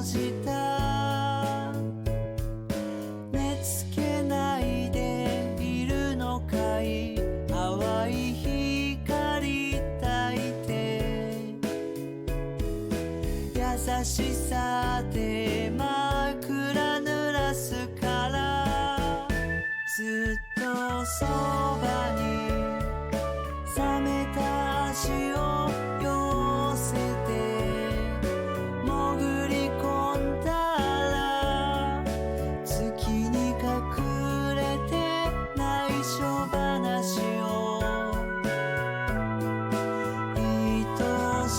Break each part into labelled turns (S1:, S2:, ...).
S1: した寝つけないでいるのかい淡い光焚いて優しさで枕濡らすからずっとそばに冷めた足を寄せて潜り込んだら月に隠れて内緒話を愛し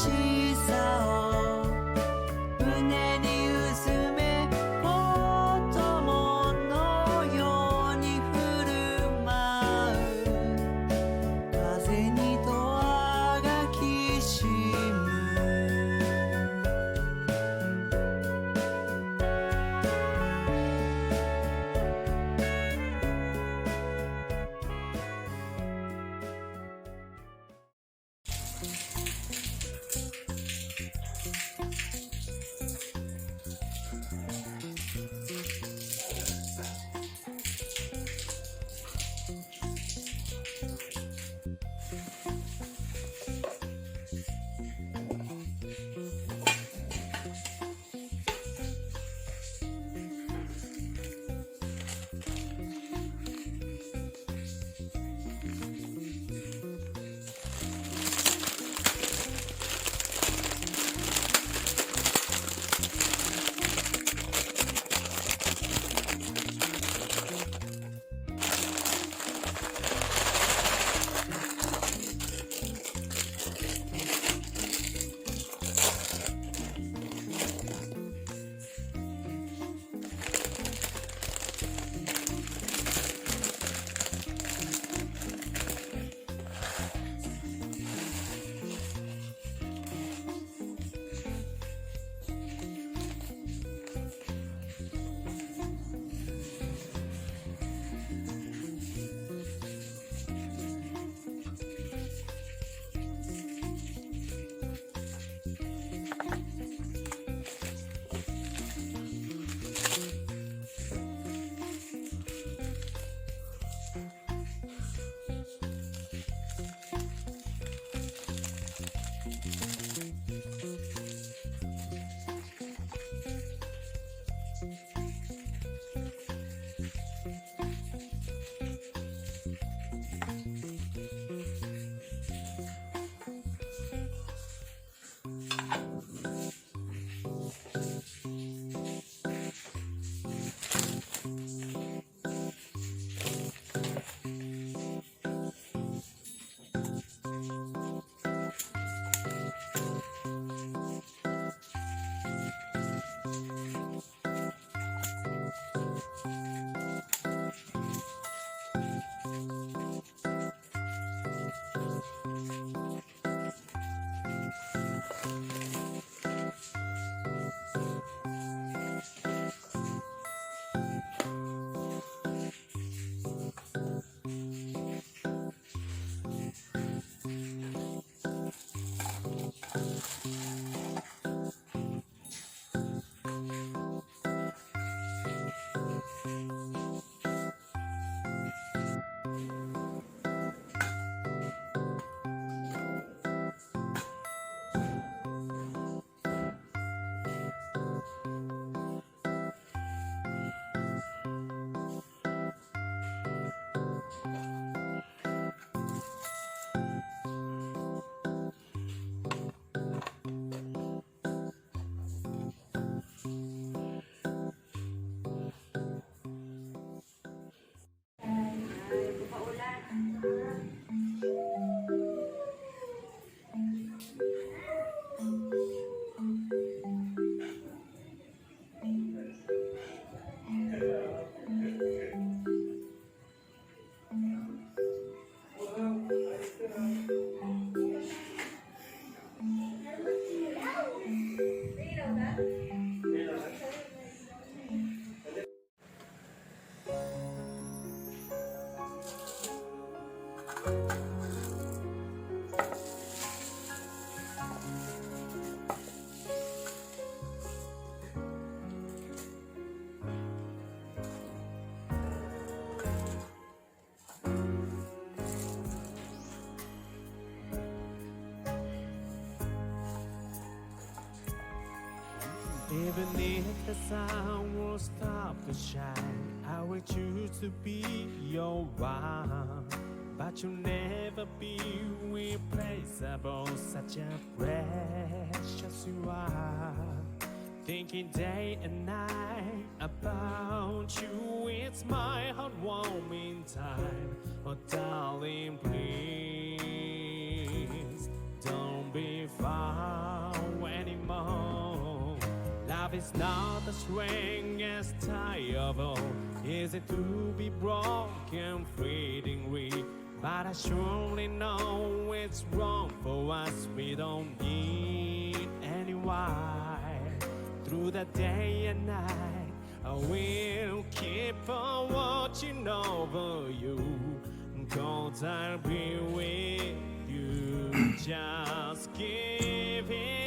S1: さを胸にうずめ子供のように振る舞う風にドアがきしむ
S2: Even if the sun will stop to shine, I will choose to be your one. But you'll never be replaceable, such a precious you are. Thinking day and night about you, it's my heart warming time. Oh darling, please don't be far anymore. Love is not the strongest tie of all. Is it to be broken, fading weak? But I surely know it's wrong for us. We don't need any why. Through the day and night, I will keep on watching over you, 'cause I'll be with you. Just give it